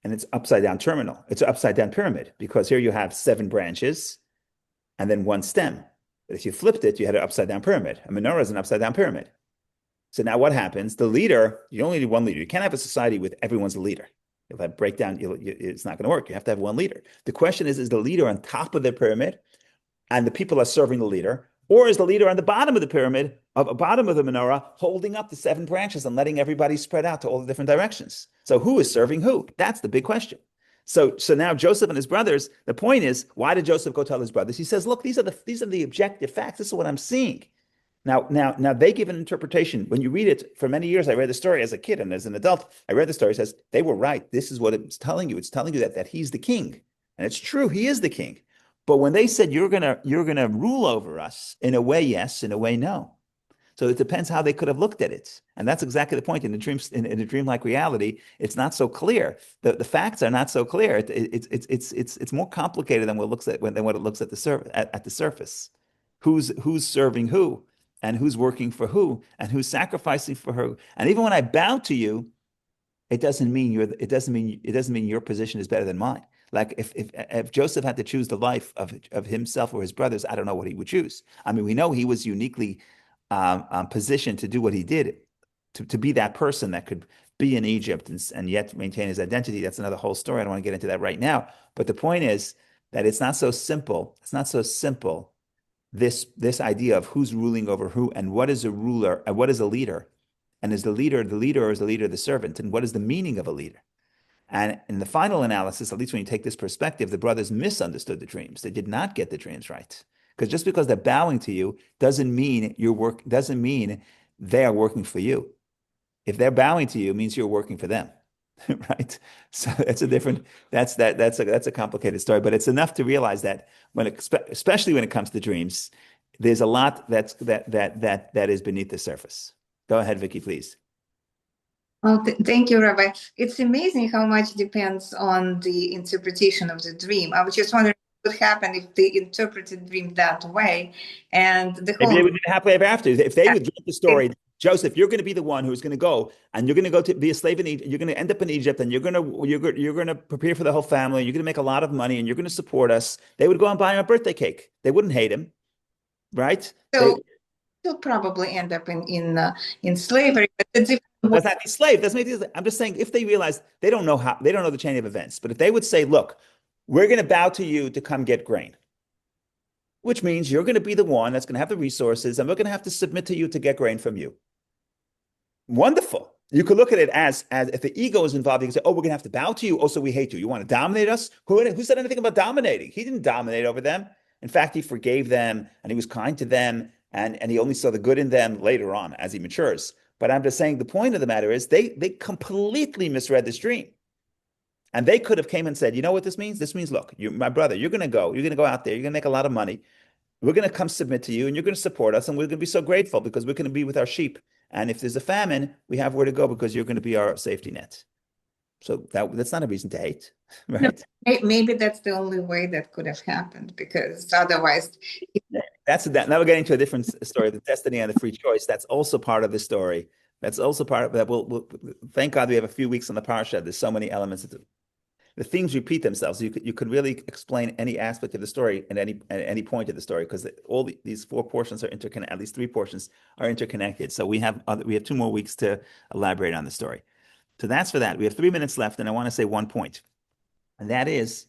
and it's upside down terminal. It's an upside down pyramid because here you have 7 branches and then 1 stem. But if you flipped it, you had an upside down pyramid. A menorah is an upside down pyramid. So now what happens? The leader, you only need one leader. You can't have a society with everyone's a leader. You'll have breakdown. It's not going to work. You have to have one leader. The question is the leader on top of the pyramid and the people are serving the leader? Or is the leader on the bottom of the pyramid, bottom of the menorah, holding up the 7 branches and letting everybody spread out to all the different directions? So who is serving who? That's the big question. So now Joseph and his brothers, the point is, why did Joseph go tell his brothers? He says, look, these are the objective facts. This is what I'm seeing. Now they give an interpretation. When you read it, for many years, I read the story as a kid and as an adult. I read the story. It says they were right. This is what it's telling you. It's telling you that he's the king, and it's true. He is the king. But when they said you're gonna rule over us, in a way, yes, in a way, no. So it depends how they could have looked at it, and that's exactly the point. In a dreamlike reality, it's not so clear. The facts are not so clear. It's more complicated than what it looks at the surface. Who's serving who? And who's working for who, and who's sacrificing for who. And even when I bow to you, it doesn't mean your position is better than mine. Like if Joseph had to choose the life of himself or his brothers, I don't know what he would choose. I mean, we know he was uniquely positioned to do what he did, to be that person that could be in Egypt and yet maintain his identity. That's another whole story. I don't want to get into that right now. But the point is that it's not so simple. It's not so simple. This idea of who's ruling over who and what is a ruler and what is a leader, and is the leader or is the leader the servant, and what is the meaning of a leader? And in the final analysis, at least when you take this perspective, the brothers misunderstood the dreams. They did not get the dreams right, because just because they're bowing to you doesn't mean they are working for you. If they're bowing to you, it means you're working for them. Right. So that's a complicated story, but it's enough to realize that especially when it comes to dreams, there's a lot that is beneath the surface. Go ahead, Vicky, please. Well, thank you, Rabbi. It's amazing how much depends on the interpretation of the dream. I was just wondering what would happen if they interpreted the dream that way, and maybe they would be happily ever after. If they would read the story, Joseph, you're going to be the one who's going to go, and you're going to go to be a slave in Egypt. You're going to end up in Egypt, and you're going to prepare for the whole family. You're going to make a lot of money, and you're going to support us. They would go and buy him a birthday cake. They wouldn't hate him, right? So they'll probably end up in slavery. But that's not be slave. I'm just saying if they realize they don't know the chain of events, but if they would say, look, we're going to bow to you to come get grain, which means you're going to be the one that's going to have the resources, and we're going to have to submit to you to get grain from you. Wonderful. You could look at it as if the ego is involved, you can say, oh, we're going to have to bow to you. Also, we hate you. You want to dominate us? Who said anything about dominating? He didn't dominate over them. In fact, he forgave them, and he was kind to them, and he only saw the good in them later on as he matures. But I'm just saying the point of the matter is they completely misread this dream. And they could have came and said, you know what this means? This means, look, my brother, you're going to go out there, you're going to make a lot of money. We're going to come submit to you, and you're going to support us, and we're going to be so grateful because we're going to be with our sheep. And if there's a famine, we have where to go because you're going to be our safety net. So that's not a reason to hate, right? Maybe that's the only way that could have happened, because otherwise, That's that. Now we're getting to a different story, the destiny and the free choice. That's also part of the story. That's also part of that. Thank God we have a few weeks on the parsha. There's so many elements. The themes repeat themselves. You could really explain any aspect of the story at any point of the story, because these four portions are interconnected. At least three portions are interconnected. So we have 2 more weeks to elaborate on the story. So that's for that. We have 3 minutes left, and I want to say one point, and that is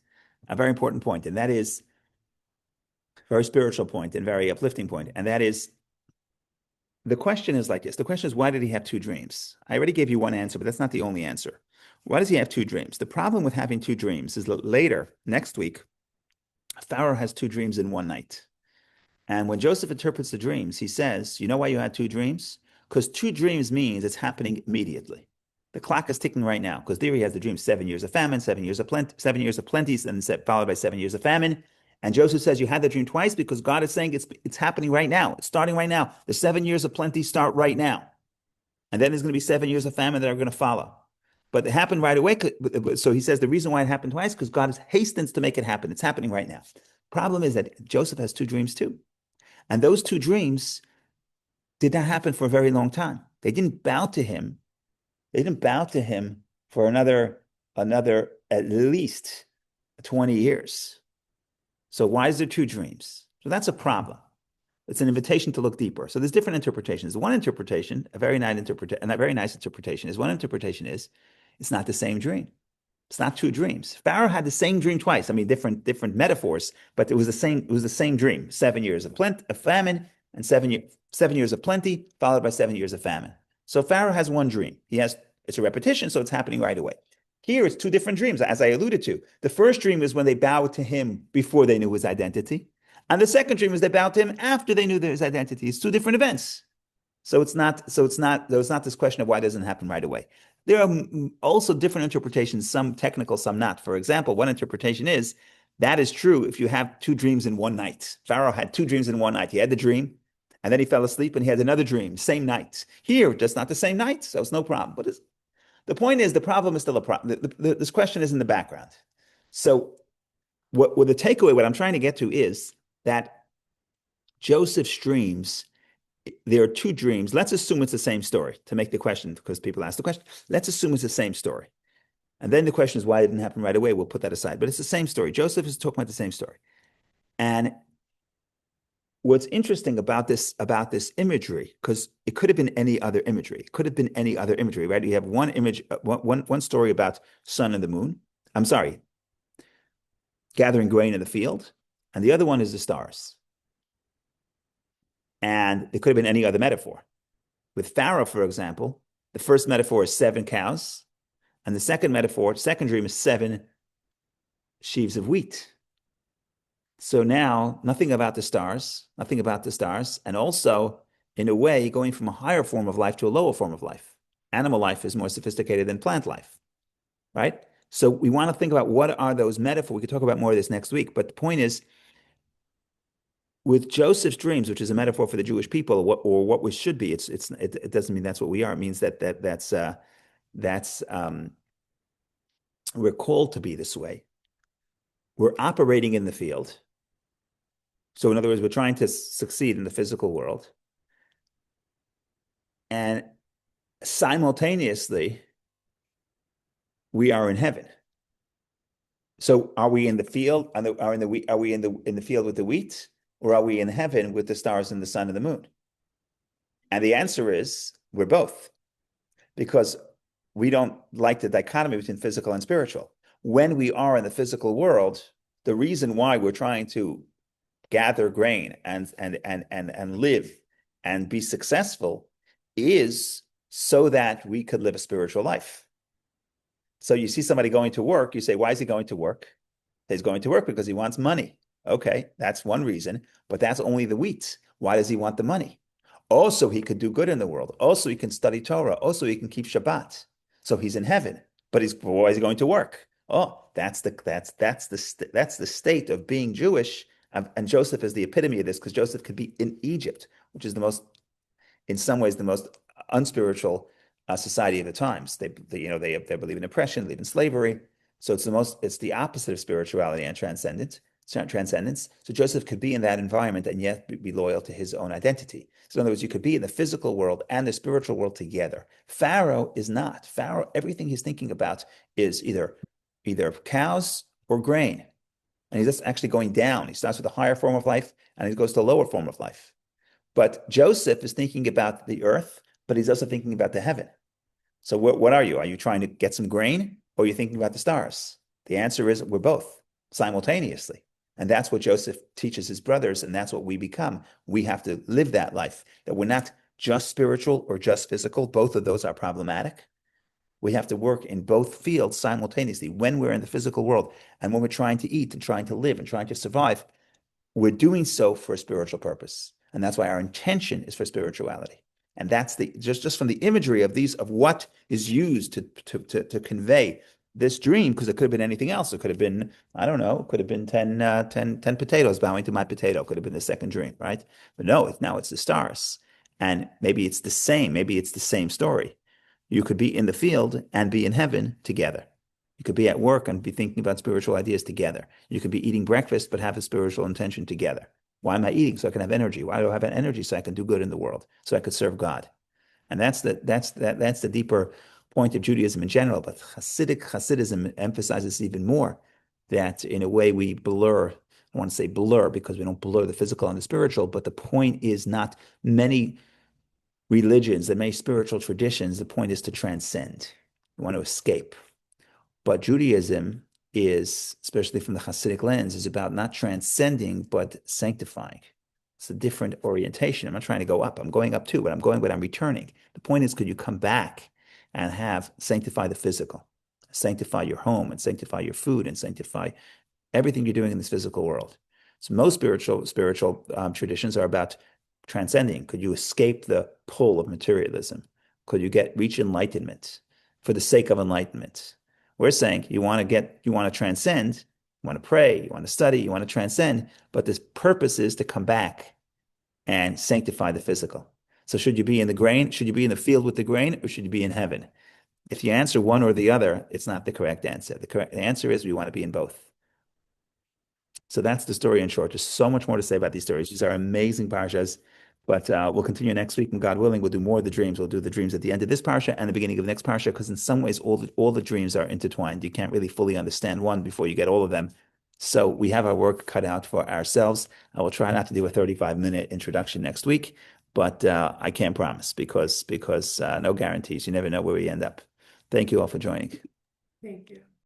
a very important point, and that is a very spiritual point and very uplifting point, and that is the question is like this. The question is, why did he have two dreams? I already gave you one answer, but that's not the only answer. Why does he have two dreams? The problem with having two dreams is that later, next week, Pharaoh has two dreams in one night. And when Joseph interprets the dreams, he says, you know why you had two dreams? Because two dreams means it's happening immediately. The clock is ticking right now, because there he has the dream: 7 years of famine, 7 years of plenty, 7 years of plenty, and followed by 7 years of famine. And Joseph says you had the dream twice because God is saying it's happening right now. It's starting right now. The 7 years of plenty start right now. And then there's going to be 7 years of famine that are going to follow. But it happened right away. So he says the reason why it happened twice is because God hastens to make it happen. It's happening right now. Problem is that Joseph has two dreams too. And those two dreams did not happen for a very long time. They didn't bow to him. They didn't bow to him for another at least 20 years. So why is there two dreams? So that's a problem. It's an invitation to look deeper. So there's different interpretations. One interpretation, a very nice interpretation, is one interpretation is it's not the same dream. It's not two dreams. Pharaoh had the same dream twice. I mean, different metaphors, but it was the same. It was the same dream: 7 years of famine, and 7 years of plenty, followed by 7 years of famine. So Pharaoh has one dream. It's a repetition, so it's happening right away. Here, it's two different dreams, as I alluded to. The first dream is when they bowed to him before they knew his identity, and the second dream is they bowed to him after they knew his identity. It's two different events. So it's not this question of why it doesn't happen right away. There are also different interpretations, some technical, some not. For example, one interpretation is that is true if you have two dreams in one night. Pharaoh had two dreams in one night. He had the dream, and then he fell asleep, and he had another dream, same night. Here, just not the same night, so it's no problem. But the point is, the problem is still a problem. This question is in the background. So what the takeaway, what I'm trying to get to is that Joseph's dreams, there are two dreams. Let's assume it's the same story to make the question, because people ask the question. Let's assume it's the same story. And then the question is why it didn't happen right away. We'll put that aside. But it's the same story. Joseph is talking about the same story. And what's interesting about this imagery, because it could have been any other imagery. It could have been any other imagery, right? You have one image, one story about sun and the moon. I'm sorry, gathering grain in the field. And the other one is the stars. And it could have been any other metaphor. With Pharaoh, for example, the first metaphor is 7 cows. And the second dream is 7 sheaves of wheat. So now, nothing about the stars. And also, in a way, going from a higher form of life to a lower form of life. Animal life is more sophisticated than plant life, right? So we want to think about what are those metaphors. We could talk about more of this next week. But the point is, with Joseph's dreams, which is a metaphor for the Jewish people, or what we should be, it doesn't mean that's what we are. It means that's we're called to be this way. We're operating in the field. So in other words, we're trying to succeed in the physical world. And simultaneously, we are in heaven. So are we in the field? Are we in the field with the wheat, or are we in heaven with the stars and the sun and the moon? And the answer is we're both, because we don't like the dichotomy between physical and spiritual. When we are in the physical world, the reason why we're trying to gather grain and live and be successful is so that we could live a spiritual life. So you see somebody going to work, you say, why is he going to work? He's going to work because he wants money. Okay, that's one reason, but that's only the wheat. Why does he want the money? Also, he could do good in the world. Also, he can study Torah. Also, he can keep Shabbat. So he's in heaven, but why is he going to work? Oh, that's the state of being Jewish. And Joseph is the epitome of this, because Joseph could be in Egypt, which is in some ways, the most unspiritual society of the times. They believe in oppression, believe in slavery. So it's the opposite of spirituality and transcendence. So Joseph could be in that environment and yet be loyal to his own identity. So in other words, you could be in the physical world and the spiritual world together. Pharaoh is not. Pharaoh, everything he's thinking about is either cows or grain. And he's just actually going down. He starts with a higher form of life and he goes to a lower form of life. But Joseph is thinking about the earth, but he's also thinking about the heaven. So what are you? Are you trying to get some grain or are you thinking about the stars? The answer is we're both simultaneously. And that's what Joseph teaches his brothers, and that's what we become. We have to live that life, that we're not just spiritual or just physical. Both of those are problematic. We have to work in both fields simultaneously when we're in the physical world and when we're trying to eat and trying to live and trying to survive. We're doing so for a spiritual purpose. And that's why our intention is for spirituality. And that's just from the imagery of what is used to convey this dream, because it could have been anything else. It could have been, I don't know, it could have been 10 potatoes bowing to my potato. Could have been the second dream, right? But no, now it's the stars. And maybe it's the same story. You could be in the field and be in heaven together. You could be at work and be thinking about spiritual ideas together. You could be eating breakfast, but have a spiritual intention together. Why am I eating? So I can have energy. Why do I have an energy? So I can do good in the world, so I could serve God. And that's the deeper point of Judaism in general. But Hasidism emphasizes even more that in a way we blur. I want to say blur because we don't blur the physical and the spiritual, but the point is not many religions and many spiritual traditions. The point is to transcend. We want to escape. But Judaism is, especially from the Hasidic lens, is about not transcending, but sanctifying. It's a different orientation. I'm not trying to go up. I'm going up too, but I'm returning. The point is, could you come back and sanctify the physical, sanctify your home and sanctify your food and sanctify everything you're doing in this physical world. So most spiritual traditions are about transcending. Could you escape the pull of materialism? Could you reach enlightenment for the sake of enlightenment? We're saying you want to transcend, you want to pray, you want to study, you want to transcend, but the purpose is to come back and sanctify the physical. So should you be in the grain? Should you be in the field with the grain, or should you be in heaven? If you answer one or the other, it's not the correct answer. The correct answer is we want to be in both. So that's the story in short. There's so much more to say about these stories. These are amazing parshas. But we'll continue next week, and God willing, we'll do more of the dreams. We'll do the dreams at the end of this parsha and the beginning of the next parsha, because in some ways, all the dreams are intertwined. You can't really fully understand one before you get all of them. So we have our work cut out for ourselves. I will try not to do a 35-minute introduction next week, but I can't promise because no guarantees. You never know where we end up. Thank you all for joining. Thank you.